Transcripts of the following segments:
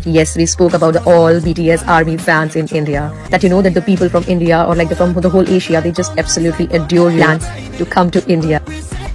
Yes, we spoke about all BTS ARMY fans in India. That you know that the people from India or like from the whole Asia, they just absolutely adore plans to come to India.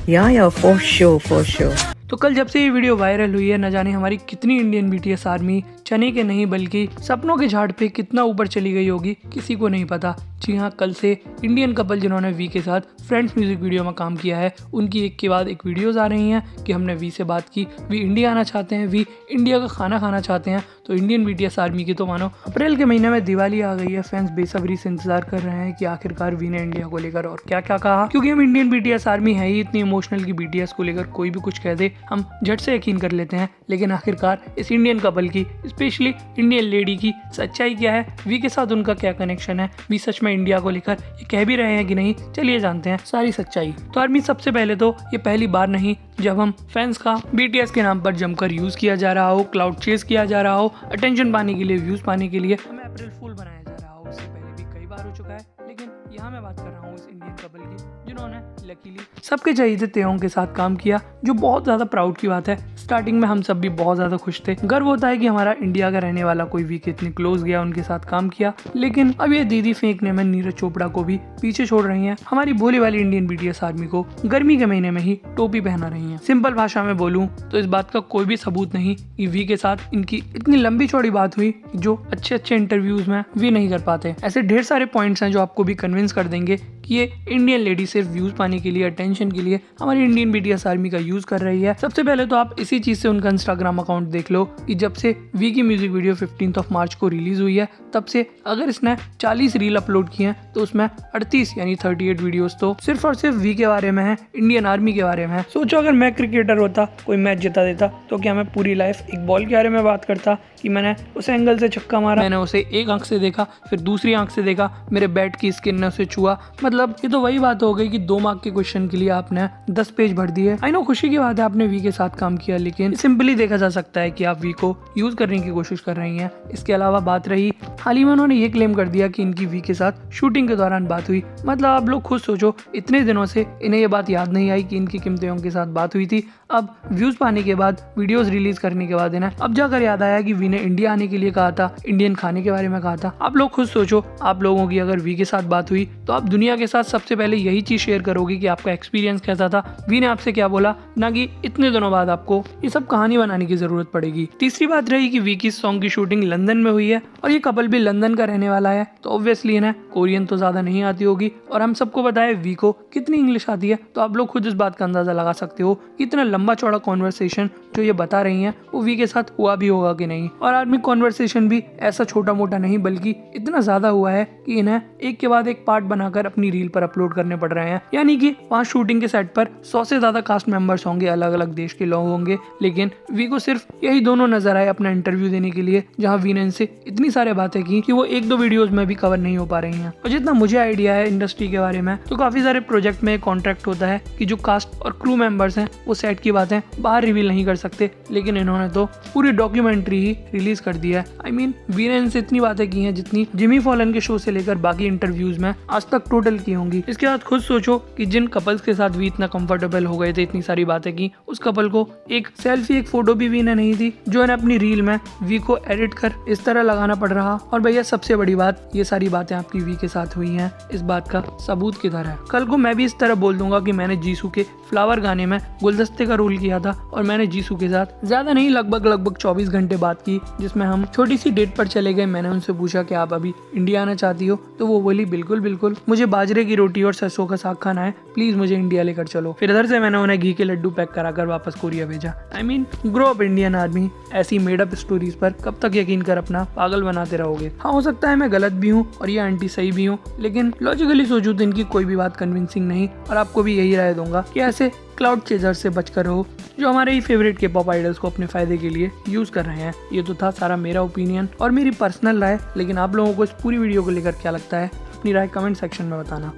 Yeah, for sure. तो कल जब से ये video viral हुई है, न जाने हमारी कितनी इंडियन बीटीएस आर्मी चने के नहीं बल्कि सपनों के झाड़ पे कितना ऊपर चली गई होगी, किसी को नहीं पता। जी हाँ, कल से इंडियन कपल जिन्होंने वी के साथ फ्रेंड्स म्यूजिक वीडियो में काम किया है, उनकी एक के बाद एक वीडियोस आ रही हैं कि हमने वी से बात की, वी इंडिया आना चाहते हैं, वी इंडिया का खाना खाना चाहते हैं। तो इंडियन बीटीएस आर्मी की तो मानो अप्रैल के महीने में दिवाली आ गई है। फैंस बेसब्री से इंतजार कर रहे हैं कि आखिरकार वी ने इंडिया को लेकर और क्या क्या कहा, क्योंकि हम इंडियन बीटीएस आर्मी है ही इतनी इमोशनल की बीटीएस को लेकर कोई भी कुछ कह दे हम झट से यकीन कर लेते हैं। लेकिन आखिरकार इस इंडियन कपल की, स्पेशली इंडियन लेडी की सच्चाई क्या है, वी के साथ उनका क्या कनेक्शन है, वी सच में इंडिया को लेकर ये कह भी रहे हैं कि नहीं, चलिए जानते हैं सारी सच्चाई। तो आर्मी, सबसे पहले तो ये पहली बार नहीं जब हम फैंस का बीटीएस के नाम पर जमकर यूज किया जा रहा हो, क्लाउड चेस किया जा रहा हो, अटेंशन पाने के लिए, व्यूज पाने के लिए हमें अप्रैल फूल बनाया जा रहा हो। उससे पहले भी कई बार हो चुका है, लेकिन यहाँ मैं बात कर रहा हूँ इस इंडियन कपल की जिन्होंने लकीली सबके चाहिए तेयों के साथ काम किया, जो बहुत ज्यादा प्राउड की बात है। स्टार्टिंग में हम सब भी बहुत ज्यादा खुश थे, गर्व होता है कि हमारा इंडिया का रहने वाला कोई वी के इतने क्लोज गया, उनके साथ काम किया। लेकिन अब ये दीदी फेंकने में नीरज चोपड़ा को भी पीछे छोड़ रही हैं, हमारी भोली वाली इंडियन बीटीएस आर्मी को गर्मी के महीने में ही टोपी पहना रही हैं। सिंपल भाषा में बोलूं तो इस बात का कोई भी सबूत नहीं कि वी के साथ इनकी इतनी लंबी चौड़ी बात हुई जो अच्छे इंटरव्यूज में वी नहीं कर पाते। ऐसे ढेर सारे पॉइंट्स हैं जो आपको भी कन्विंस कर देंगे कि ये इंडियन लेडी सिर्फ व्यूज पाने के लिए, अटेंशन के लिए हमारी इंडियन बीटीएस आर्मी का यूज कर रही है। सबसे पहले तो आप इसी चीज से उनका इंस्टाग्राम अकाउंट देख लो कि जब से वी की म्यूजिक वीडियो 15 मार्च को रिलीज हुई है, तब से अगर इसने 40 रील अपलोड किए हैं तो उसमें 38 यानी 38 वीडियोस तो सिर्फ और सिर्फ वी के बारे में है, इंडियन आर्मी के बारे में है। सोचो अगर मैं क्रिकेटर होता, कोई मैच जिता देता, तो क्या मैं पूरी लाइफ एक बॉल के बारे में बात करता कि मैंने उस एंगल से छक्का मारा, मैंने उसे एक आंख से देखा, फिर दूसरी आंख से देखा, मेरे बैट की स्किन ने उसे छुआ। मतलब ये तो वही बात हो गई कि 2 मार्क के क्वेश्चन के लिए आपने 10 पेज भर दिए। आई नो खुशी की बात है आपने वी के साथ काम किया, लेकिन सिंपली देखा जा सकता है कि आप वी को यूज करने की कोशिश कर रही हैं। इसके अलावा बात रही, हाल ही में उन्होंने ये क्लेम कर दिया कि इनकी वी के साथ शूटिंग के दौरान बात हुई। मतलब आप लोग खुद सोचो, इतने दिनों से इन्हें ये बात याद नहीं आई कि इनकी कीमतियों के साथ बात हुई थी। अब व्यूज पाने के बाद, वीडियोस रिलीज करने के बाद इन्हें अब जाकर याद आया कि वी ने इंडिया आने के लिए कहा था, इंडियन खाने के बारे में कहा था। आप लोग खुद सोचो, आप लोगों की अगर वी के साथ बात हुई तो आप दुनिया के साथ सबसे पहले यही चीज शेयर करोगे कि आपका एक्सपीरियंस कैसा था, वी ने आपसे क्या बोला, ना कि इतने दिनों बाद आपको ये सब कहानी बनाने की जरूरत पड़ेगी। तीसरी बात रही कि वी की सॉन्ग की शूटिंग लंदन में हुई है और ये कपल भी लंदन का रहने वाला है, तो ऑब्वियसली इन्हें कोरियन तो ज्यादा नहीं आती होगी। और हम सबको पता है वी को कितनी इंग्लिश आती है, तो आप लोग खुद इस बात का अंदाजा लगा सकते हो कि इतना लंबा चौड़ा कॉन्वर्सेशन जो ये बता रही हैं वो वी के साथ हुआ भी होगा कि नहीं। और आर्मी कॉन्वर्सेशन भी ऐसा छोटा मोटा नहीं बल्कि इतना ज्यादा हुआ है कि इन्हें एक के बाद एक पार्ट बनाकर अपनी रील पर अपलोड करने पड़ रहे हैं। यानी कि वहाँ शूटिंग के सेट पर 100 से ज्यादा कास्ट मेंबर्स होंगे, अलग अलग देश के लोग होंगे, लेकिन वी को सिर्फ यही दोनों नजर आए अपना इंटरव्यू देने के लिए, जहाँ वी ने इनसे इतनी सारी बातें की कि वो 1-2 वीडियोस में भी कवर नहीं हो पा रही हैं। और जितना मुझे आइडिया है इंडस्ट्री के बारे में, तो काफी सारे प्रोजेक्ट में कॉन्ट्रैक्ट होता है कि जो कास्ट और क्रू मेंबर्स हैं वो सेट की बातें बाहर रिवील नहीं कर सकते, लेकिन इन्होंने तो पूरी डॉक्यूमेंट्री ही रिलीज कर दी है। आई मीन वी ने इनसे इतनी बातें की हैं जितनी जिमी फॉलन के शो से लेकर बाकी इंटरव्यूज में आज तक टोटल की होंगी। इसके बाद खुद सोचो कि जिन कपल्स के साथ वी इतना कंफर्टेबल हो गए थे, इतनी सारी बातें की, उस कपल को एक सेल्फी, एक फोटो भी वी ने नहीं दी, जो इन्हें अपनी रील में वी को एडिट कर इस तरह लगाना पड़ रहा। और भैया सबसे बड़ी बात, ये सारी बातें आपकी वी के साथ हुई हैं, इस बात का सबूत किधर है? कल को मैं भी इस तरह बोल दूंगा कि मैंने जीसू के फ्लावर गाने में गुलदस्ते का रोल किया था और मैंने जीसू के साथ ज्यादा नहीं लगभग 24 घंटे बात की, जिसमें हम छोटी सी डेट पर चले गए। मैंने उनसे पूछा कि आप अभी इंडिया आना चाहती हो, तो वो बोली बिल्कुल, मुझे बाजरे की रोटी और सरसों का साग खाना है, प्लीज मुझे इंडिया लेकर चलो। फिर इधर से मैंने उन्हें घी के लड्डू पैक कराकर वापस कोरिया भेजा। I mean grow up Indian army. ऐसी मेड अप स्टोरीज पर कब तक यकीन कर अपना पागल बनाते रहोगे? हाँ, हो सकता है मैं गलत भी हूँ और ये आंटी सही भी हूँ, लेकिन लॉजिकली सोचूं तो इनकी कोई भी बात कन्विंसिंग नहीं। और आपको भी यही राय दूंगा कि ऐसे क्लाउड चेजर से बचकर रहो जो हमारे ही फेवरेट के पॉप आइडल्स को अपने फायदे के लिए यूज कर रहे हैं। ये तो था सारा मेरा ओपिनियन और मेरी पर्सनल राय, लेकिन आप लोगों को इस पूरी वीडियो को लेकर क्या लगता है, अपनी राय कमेंट सेक्शन में बताना।